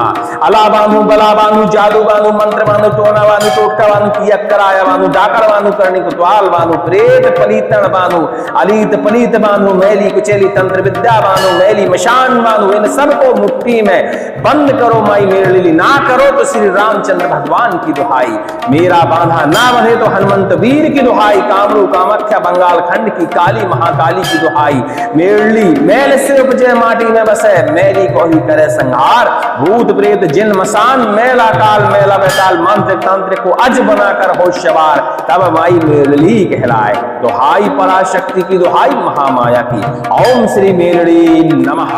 अला बांधू बला बांधू जादू बांधू मंत्र बांधू टोना बांधू टोटका बांधू किया कराया बांधू, डाकड़ बांधू करनी कुतवाल बांधू, प्रेत पलीतण बांधू, अलीत पलीत बांधू, मैली कुचेली तंत्र विद्या बांधू, मैली मशान बांधू, इन सबको मुट्ठी में बंद करो माई मेलड़ी, ना करो तो श्री रामचंद्र भगवान की दुहाई। मेरा बांधा नाम है तो हनुमंत वीर की दुहाई, कामरू कामाख्या बंगाल खंड की काली महाकाली की दुहाई। मेलड़ी मैल से उपजे माटी में बसे, मैली को ही करे संहार, भूत प्रेत जिन मसान मेला काल मेला बेताल, मांत्रिक तांत्रिक को अज बनाकर हो सवार, तब माई मेलड़ी कहलाए। दुहाई पराशक्ति की, दुहाई महामाया की। ओम श्री मेलड़ी नमः।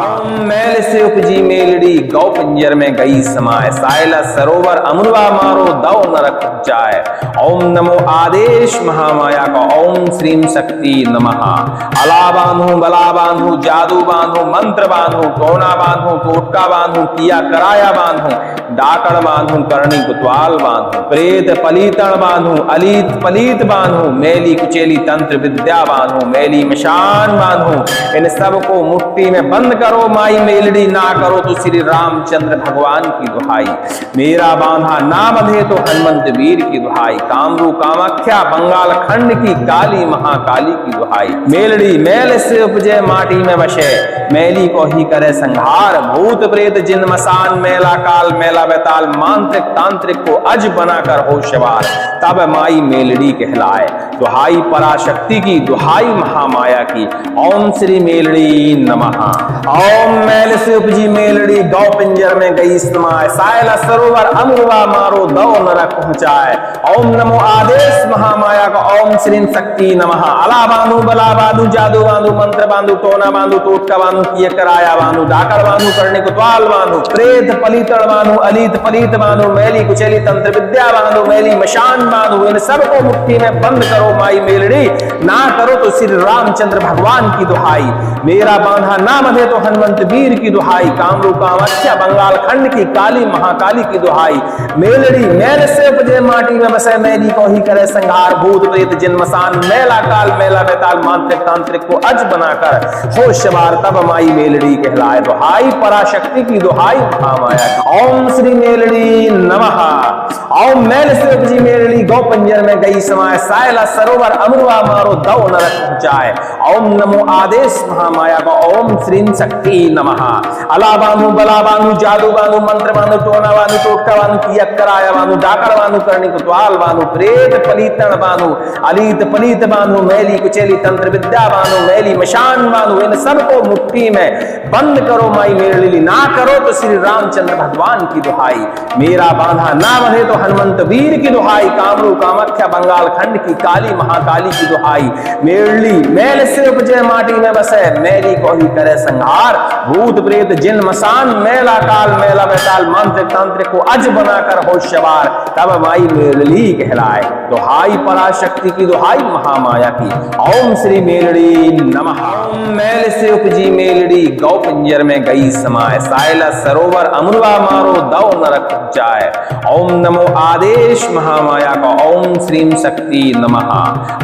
मैल से उपजी मेलड़ी गौ पिंजर में गई समाए, सायला सरोवर अमरुआ मारो दो नरक पहुंचाए। ओम नमो आदेश महामाया का, ओम श्रीम शक्ति नमः। अला बांधू बला बांधू जादू बांधू मंत्र बांधू टोना बांधू टोटका बांधू किया कराया बांधू, डाकड़ बांधू करनी कुतवाल बांधू, प्रेत पलीतण बांधू, अलीत पलीत बांधू, मैली कुचेली तंत्र विद्या बांधू, मैली मशान बांधू, इन सबको मुट्ठी में बंद करो माई मेलड़ी, ना करो तो श्री रामचंद्र भगवान की दुहाई। मेरा बांधा नाम दे तो हनुमंत वीर की दुहाई, कामरू कामाख्या बंगाल खंड की काली महाकाली की दुहाई। मेलड़ी मैल से उपजे माटी में बसे, मैली को ही करे संहार, भूत प्रेत जिन मसान मेला काल मेला बेताल, मांत्रिक तांत्रिक को अज बनाकर हो सवार, तब माई मेलड़ी कहलाए। दुहाई पराशक्ति की, दुहाई महामाया की। ओम श्री मेलड़ी नमः। ओम मैल से उपजी मेलड़ी गौ पिंजर में गई समाए, सायला सरोवर अमरुआ मारो दो नरक पहुंचाए। ओम नमो आदेश महामाया का, ओम श्री शक्ति नमः। अला बांधू बला बांधू जादू बांधू मंत्र बांधू टोना बांधू टोटका बांधू किए कराया बांधू, डाकड़ बांधू करने कुतवाल बांधू, प्रेत पलीतड़ बांधू, अलीत पलीत बांधू, मैली कुचेली तंत्र विद्या बांधू, मैली मशान बांधू, इन सबको मुट्ठी में बंद करो माई मेलड़ी, ना करो तो श्री रामचंद्र भगवान की दुहाई। मेरा बांधा नाम है तो हनुमंत वीर की दुहाई, कामरू कामाख्या बंगाल खंड की काली महाकाली की दुहाई। मेलड़ी मैल से उपजे माटी में बसे, मैली को ही करे संहार, भूत प्रेत जिन मसान मेला काल मेला बेताल, मांत्रिक तांत्रिक को अज बनाकर हो सवार, तब माई मेलड़ी कहलाए। दुहाई पराशक्ति की, दुहाई महामाया की। ओम श्री मेलड़ी नमः। ओम मैल से उपजी मेलड़ी गौ पंजर में गई समाए, सायला सरोवर अमरुआ मारो दो नरक पहुंचाए। ओम नमो आदेश महामाया का, ओम श्री शक्ति नमः। अला बांधू बला बांधू जादू बांधू मंत्र बांधू टोना बांधू टोटका बांधू किया कराया बांधू, डाकड़ बांधू करनी कुतवाल बांधू, प्रेत पलीतण बांधू, अलीत पलीत बांधू, मैली कुचेली तंत्र विद्या बांधू, मैली मशान बांधू, इन सबको मुट्ठी में बंद करो माई मेलड़ी, ना करो तो श्री रामचंद्र भगवान की दुहाई। मेरा बांधा नाम है तो हनुमंत वीर की दुहाई, कामरू कामाख्या बंगाल खंड की काली महाकाली की दुहाई, मेरली मैल से उपजे माटी में बसे, मेरी को ही करे संहार, भूत प्रेत जिन मसान मेला काल मेला बेताल, मंत्र तंत्र को अज बनाकर होशवार, तब माई मेरली कहलाए। दुहाई पराशक्ति की दुहाई महामाया की, ओम श्री मेलड़ी नमः। ओम मैल से उपजी मेलड़ी गौ पिंजर में गई समाए, सायला सरोवर अमृवा मारो दौ नरक जाए, ओम नमो आदेश महामाया का, ओम श्रीम शक्ति नमः।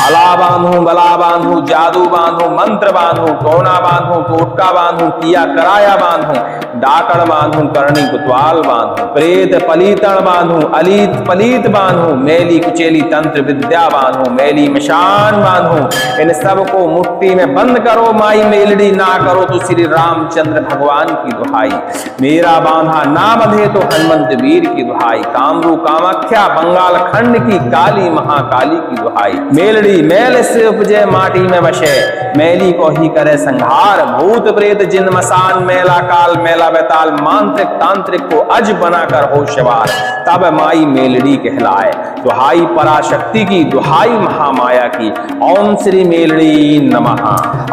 अला बांधू बला बांधू जादू बांधू मंत्र बांधू, टोना बांधू टोटका बांधू, किया कराया बांधू, डाकड़ बांधू करणी कुतवाल बांधू, प्रेत पलीतण बांधू अलीत पलीत बांधू, मेली कुचेली तंत्र विद्या बांधू, मेली मशान बांधू, इन सबको मुट्ठी में बंद करो माई मेलड़ी, ना करो तो श्री रामचंद्र भगवान की दुहाई, मेरा बांधा ना बंधे तो हनुमंत वीर की दुहाई, कामरू कामाख्या बंगाल खंड की काली महाकाली की दुहाई, मेलड़ी मैल से उपजे माटी में बसे, मैली को ही करे संहार, भूत प्रेत जिन मसान मेला काल मेला बेताल, मांत्रिक तांत्रिक को अज बनाकर होशवार, तब माई मेलड़ी कहलाए। दुहाई पराशक्ति की, दुहाई महामाया की, ओम श्री मेलड़ी नमः।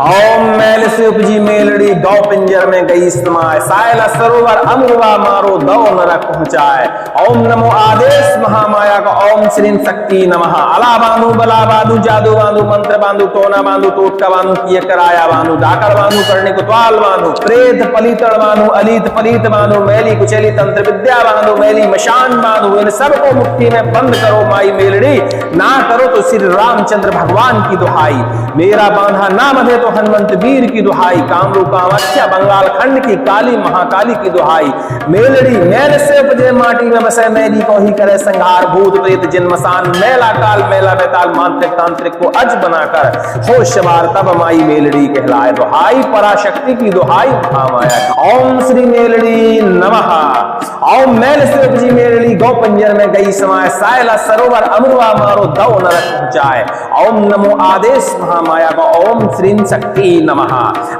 ओम मैल से उपजी मेलड़ी गौ पिंजर में गई समाए, सायला सरोवर अमृवा मारो दौ नरक पहुंचाए, ओम नमो आदेश महामाया का, ओम श्री शक्ति नमः। अला बांधू बला बांधू जादू बांधू मंत्र बांधू टोना बांधू टोटका बांधू, किए कराया बांधू, डाकड़ बांधू करणी कुतवाल बांधू, प्रेत पलीतड़ बांधू अलीत पलीत बांधू, मैली कुचेली तंत्र विद्या बांधू, मैली मशान बांधू, इन सबको मुट्ठी में बंद करो माई मेलड़ी, ना करो तो श्री रामचंद्र भगवान की दुहाई, मेरा बांधा ना बंधे तो हनुमंत वीर की दुहाई, कामरू कामाख्या बंगाल खंड की काली महाकाली की दुहाई, मेलड़ी मैल से उपजे माटी में बसे, मैली को ही करे संहार, भूत प्रेत जिन मसान मेला काल मेला बेताल, मांत्रिक तांत्रिक को अज बनाकर होशवार, तब माई मेलड़ी कहलाए। दुहाई पराशक्ति की, दुहाई महामाया की, ओम श्री मेलड़ी नमः। ओम मैल से उपजी मेलड़ी गौ पिंजर में गई समाए, सायला सरोवर अमृवा मारो दौ नरक पहुंचाए, ओम नमो आदेश महामाया का, ओम श्रीम शक्ति नमः।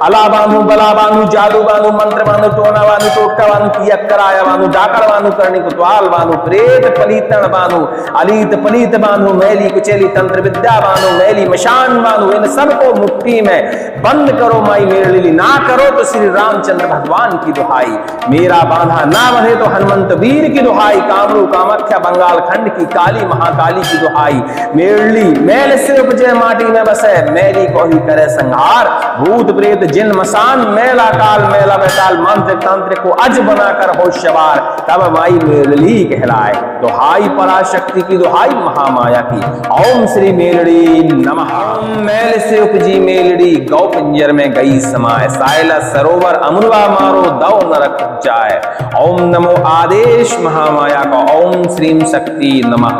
अला बांधू बला बांधू जादू बांधू मंत्र बांधू टोना बांधू टोटका बांधू, किया कराया बांधू, डाकड़ बांधू करणी कुतवाल बांधू, प्रेत पलीतण बांधू अलीत पलीत बांधू, मैली कुचेली तंत्र विद्या बांधू, मैली मशान बांधू, इन सबको मुट्ठी में बंद करो माई मेलड़ी, ना करो तो श्री रामचंद्र भगवान की दुहाई, मेरा बांधा ना बंधे तो हनुमंत वीर की दुहाई, कामरू कामाख्या बंगाल खंड की काली महाकाली की दुहाई, मेरली मैल से उपजे माटी में बसे, मैली को ही करे संहार, भूत प्रेत जिन मसान मेला काल मेला बेताल, मंत्र तंत्र को अज बनाकर होशवार, तब माई मेलड़ी कहलाए। दुहाई पराशक्ति की, दुहाई महामाया की, ओम श्री मेलड़ी नमः। ओम मैल से उपजी मेलड़ी गौ पिंजर में गई समाए, सायला सरोवर अमृवा मारो दौ नरक जाए, ओम नमो आदेश महामाया का, ओम श्रीम शक्ति नमः।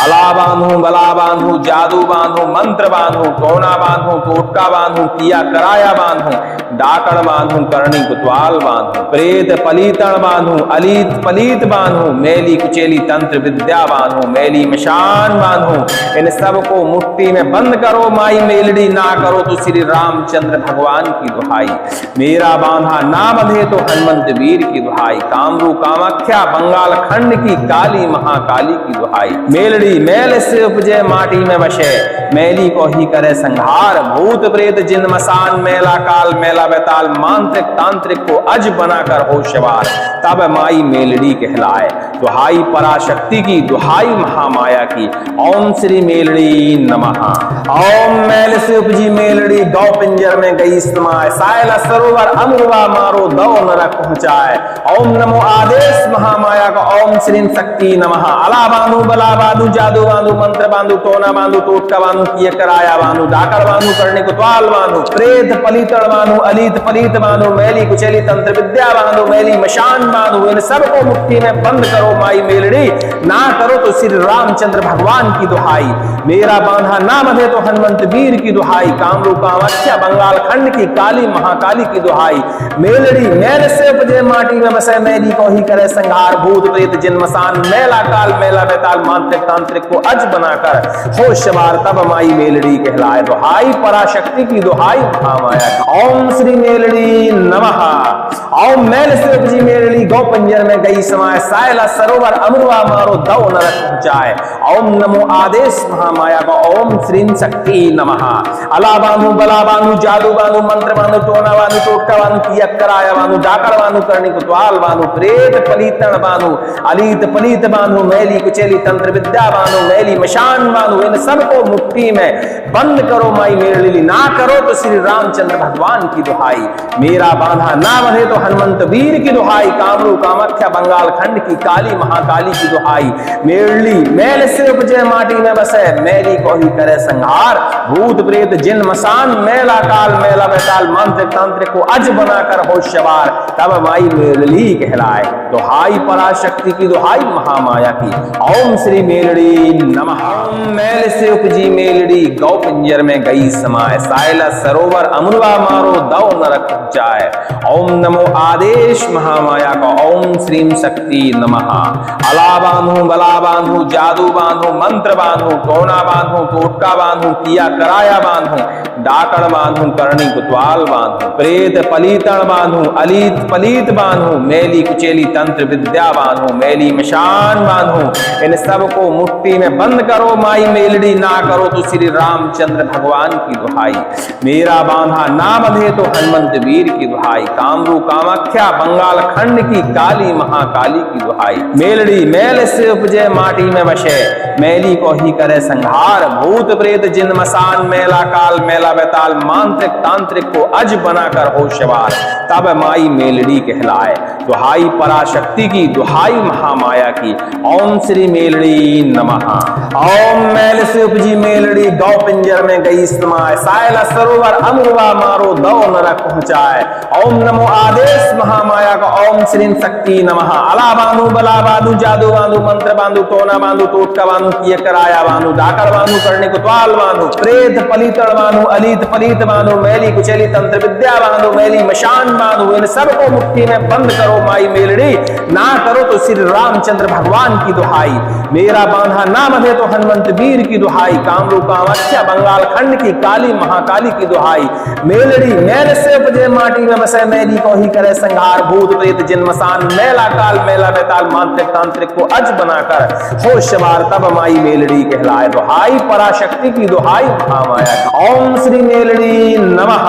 अला बांधू बला बांधू जादू बांधू मंत्र बांधू टोना बांधू टोटका बांधू, किया कराया बांधू, डाकड़ बांधू करणी कुतवाल बांधू, प्रेत पलीतण बांधू अलीत पलीत बांधू, मैली कुचेली तंत्र विद्या बांधू, मैली मशान बांधू, इन सबको मुट्ठी में बंद करो माई मेलड़ी, ना करो तो श्री रामचंद्र भगवान की दुहाई, मेरा बांधा ना बंधे तो हनुमंत वीर की दुहाई, कामरू कामाख्या बंगाल खंड की काली महाकाली की दुहाई, मेलड़ी मैल से उपजे माटी में बसे, मैली को ही करे संहार, भूत प्रेत जिन मसान मेला काल मेला बेताल, मांत्रिक तांत्रिक को अज बनाकर होशवार, तब माई मेलड़ी कहलाए। दुहाई पराशक्ति की, दुहाई महामाया की, ओम श्री मेलड़ी नमः। ओम मैल से उपजी मेलड़ी गौ पिंजर में गई समाए, सायला सरोवर अमृवा मारो दौ नरक पहुंचाए, ओम नमो आदेश महामाया का, ओम श्री शक्ति नमः। अला बांधू बला बांधू जादू बांधू मंत्र बांधू टोना बांधू टोटका बांधू, किए कराया बांधू, डाकड़ बांधू करणी कुतवाल बांधू, प्रेत पलीतड़ बांधू अलीत पलीत बांधू, मैली कुचेली तंत्र विद्या बांधू, मैली मशान बांधू, इन सबको मुट्ठी में बंद करो माई मेलड़ी, ना करो तो श्री रामचंद्र भगवान की दुहाई, मेरा बांधा ना बंधे तो हनुमंत वीर की दुहाई, कामरू कामाख्या बंगाल खंड की काली महाकाली की दुहाई, मेलड़ी मैल से उपजे माटी में बसे, मैली को ही करे संहार, भूत प्रेत जिन मसान मेला काल मेला बेताल, मांत्रिक तांत्रिक को अज बनाकर होशवार, तब माई मेलड़ी कहलाए। दुहाई पराशक्ति की, दुहाई महामाया। ओम श्री मेलड़ी नमः। ओम मैल से उपजी मेलड़ी गौ पंजर में गई समाए सायला सरोवर अमरुआ मारो दौ नरक पहुंचाए। ओम नमो आदेश महामाया को ओम श्रीम शक्ति नमः। अला बांधु बला बांधु जादू बांधु मंत्र बांधु टोना बांधु टोटका बांधु किया कराया बांधु डाकड़ बांधु करनी कुतवाल बांधु प्रेत पलीतण बांधु अलीत पलीत बांधु मैली कुचेली तंत्र विद्या बांधु मैली मशान बांधु। इन सबको मुट्ठी में बंद करो माई मेलड़ी, ना करो तो श्री रामचंद्र भगवान की दुहाई। मेरा बांधा ना बंधे तो हनुमंत वीर की दुहाई। कामरू कामाख्या बंगाल खंड की काली महाकाली की दुहाई। मेलड़ी मैल से उपजे माटी में बसे मैली को ही करे संहार। भूत प्रेत जिन मसान मैला काल मैला बैताल मंत्र तांत्रिक को अज बनाकर हो सवार, तब माई मेलड़ी कहलाए। दुहाई पराशक्ति की दुहाई महामाया की। ओम श्री मेलड़ी नमः। मैल से उपजी मेलड़ी गौ पिंजर में गई समाए सायला सरोवर अमरुआ मारो दौ नरक जाए। ओम नमो आदेश महामाया का ओम श्रीम शक्ति नमः। अला बांधु बला बांधु जादू बांधु मंत्र बांधु टोना बांधु टोटका बांधु किया कराया बांधु डाकड़ बांधु करनी कुतवाल बांधु प्रेत पलीतण बांधु अलीत पलीत बांधु मैली कुचेली तंत्र विद्या बांधु मैली मशान बांधु। इन सबको मुट्ठी में बंद करो माई मेलड़ी, ना करो तो श्री रामचंद्र भगवान की दुहाई। मेरा बांधा ना बंधे तो हनुमंत वीर की दुहाई। कामरू कामाख्या बंगाल खंड की काली महाकाली की दुहाई। मेलड़ी मैल से उपजे माटी में बसे मैली को ही करे संहार। भूत प्रेत जिन मसान मैला काल मैला बैताल मांत्रिक तांत्रिक को अज बनाकर हो सवार, तब माई मेलड़ी कहलाए। दुहाई पराशक्ति की दुहाई महामाया की। ओम श्री मेलड़ी नमः। ओम मैल से उपजी मेलड़ी गौ पिंजर में गई समाए सायला सरोवर अमरुआ मारो दौ नरक पहुंचाए। ओम नमो आदेश महामाया का ओम श्री शक्ति नमः। अला बांधु बला बांधु जादू बांधु मंत्र बांधु टोना बांधु टोटका बांधु किए कराया बांधु डाकड़ बांधु करनी कुतवाल बांधु प्रेत पलीतण बांधु अलीत पलीत बांधु मैली कुचेली तंत्र विद्या बांधु मैली मशान बांधु। इन सबको मुट्ठी में बंद करो माई मेलड़ी, ना करो तो श्री रामचंद्र भगवान की दुहाई। मेरा बांधा ना बंधे तो हनुमंत वीर की दुहाई। कामरू कामाख्या बंगाल खंड की काली महाकाली की दुहाई। मेलड़ी मैल से उपजे माटी में बसे मैली को ही करे संहार। भूत प्रेत जिन मसान मैला काल मैला बैताल मांत्रिक तांत्रिक को अज बनाकर हो सवार, तब माई मेलड़ी कहलाए। दुहाई पराशक्ति की दुहाई महामाया। ओम श्री मेलड़ी नमः।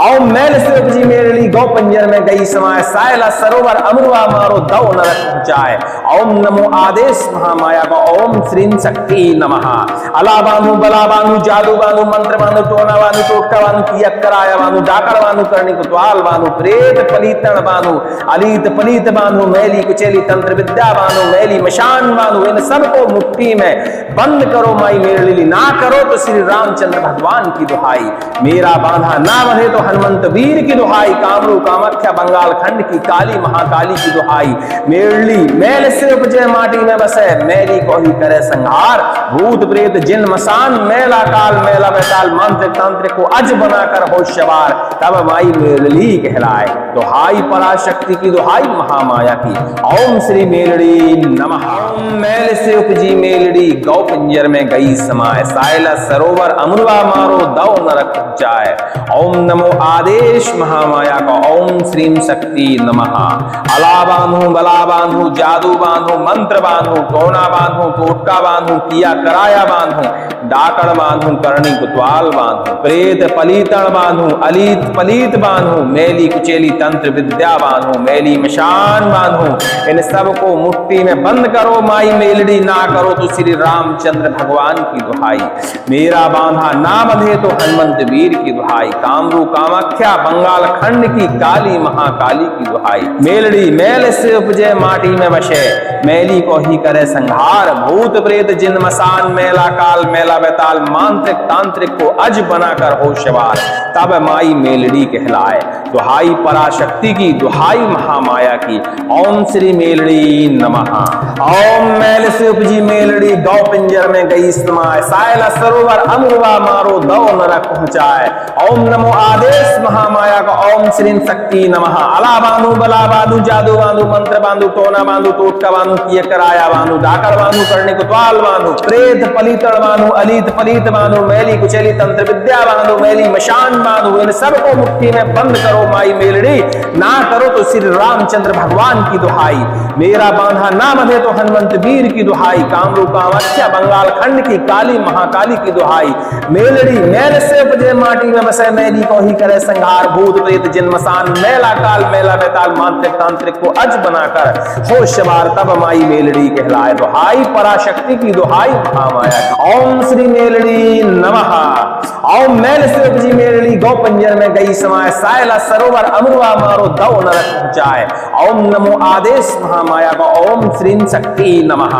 ओम मैल से उपजी मेलड़ी गौ पंजर में गई समाए सायला सरोवर अमरुआ मारो दौ नरक पहुंचाए। ओम नमो आदेश महामाया का ओम श्रीम शक्ति नमः। अला बांधु बला बांधु जादू बांधु मंत्र बांधु टोना बांधु टोटका बांधु किया कराया बांधु डाकड़ बांधु करनी कुतवाल बांधु प्रेत पलीतण बांधु अलीत पलीत बांधु मैली कुचेली तंत्र विद्या बांधु मैली मशान बांधु। इन सबको मुट्ठी में बंद करो माई मेलड़ी, ना करो तो श्री रामचंद्र भगवान की दुहाई। मेरा बांधा ना बंधे तो हनुमंत वीर की दुहाई। कामरू कामाख्या बंगाल खंड की काली महाकाली की दुहाई। मेलड़ी मैल से उपजे माटी में बसे मैली को ही करे संहार। भूत प्रेत जिन मसान मैला काल मैला बैताल मांत्रिक तांत्रिक को अज बनाकर हो सवार, तब माई मेलड़ी कहलाए। दुहाई पराशक्ति की दुहाई महामाया की। ओम श्री मेलड़ी नमः। मैल से उपजी मेलड़ी गौ पिंजर में गई समाए सायला सरोवर अमरुआ मारो दौ नरक जाए। ओम नमो आदेश महामाया का ओम श्रीम शक्ति नमः। अला बांधु बला बांधु जादू बांधु मंत्र बांधु टोना बांधु टोटका बांधु किया कराया बांधु डाकड़ बांधु करनी कुतवाल बांधु प्रेत पलीतण बांधु अलीत पलीत बांधु मैली कुचेली तंत्र विद्या बांधु मैली मशान बांधु। इन सबको मुट्ठी में बंद करो माई मेलड़ी, ना करो तो श्री रामचंद्र भगवान की दुहाई। मेरा बांधा ना बंधे तो हनुमंत वीर की दुहाई। कामरू कामाख्या बंगाल खंड की काली महाकाली की दुहाई। मेलड़ी मैल से उपजे माटी में बसे मैली को ही करे संहार। भूत प्रेत जिन मसान मैला काल मैला बैताल मांत्रिक तांत्रिक को अज बनाकर हो सवार, तब माई मेलड़ी कहलाए। दुहाई पराशक्ति की दुहाई महामाया की। ओम श्री मेलड़ी नमः। ओम मैल से उपजी मेलड़ी गौ पिंजर में गई समाए सायला सरोवर अमरुआ मारो दौ नरक पहुंचाए। ओम नमो आदेश महामाया का ओम श्री शक्ति नमः। अला बांधु बला बांधु जादू बांधु मंत्र बांधु टोना बांधु टोटका बांधु किए कराया बांधु डाकड़ बांधु करनी कुतवाल बांधु प्रेत पलीतण बांधु अलीत पलीत बांधो, मैली कुचैली तंत्र विद्या बांधो, मैली मशान बांधो, इन सबको मुट्ठी में बंद करो माई मेलड़ी, ना करो तो श्री रामचंद्र भगवान की दुहाई, मेरा बांधा ना बंधे तो हनुमंत वीर की दुहाई, कामरू कामाख्या बंगाल खंड की काली महाकाली की दुहाई, मेलड़ी मैल से उपजे माटी में बसे, मैली को ही करे संहार, भूत प्रेत जिन मसान, मैला काल मैला बेताल मांत्रिक तांत्रिक को अज बनाकर होशवार तब माई मेलड़ी कहलाए, दुहाई पराशक्ति की दुहाई महामाया की। ओम श्री मेलड़ी नमः। ओम मैल से उपजी मेलड़ी गौ पंजर में गई समाए, सायला सरोवर अमृवा मारो दौ नरक जाए, ओम नमो आदेश महामाया को। ओम श्री शक्ति नमः।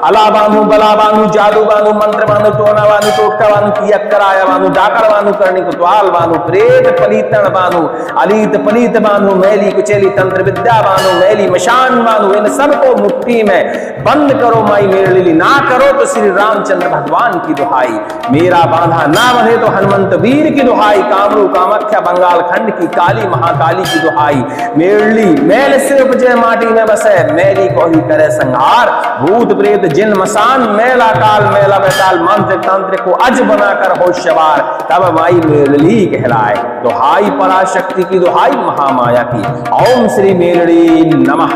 अला बानु बला बानु जादू बानु मंत्र बानु टोना बानु टोटका बानु कियक कराया बानु डाकर बानु करनी कुतवाल बानु प्रेत पलीतन बानु अलीत पलीत बानु मैली कुचैली तंत्र विद्या बानु मैली मशान बानु, इन सबको मुट्ठी में बंद करो माई मेलड़ी, ना करो तो श्री रामचंद्र भगवान की दुहाई, मेरा बांधा ना बंधे तो हनुमंत वीर की दुहाई, कामरू कामाख्या बंगाल खंड की काली महाकाली की दुहाई, मेलड़ी मैल से उपजे माटी में बसे, मैली को ही करे संहार, भूत प्रेत जिन मसान, मैला काल मैला बेताल मांत्रिक तांत्रिक को अज बनाकर होशवार तब माई मेलड़ी कहलाए, दुहाई पराशक्ति की दुहाई महामाया की। ओम श्री मेलड़ी नमः।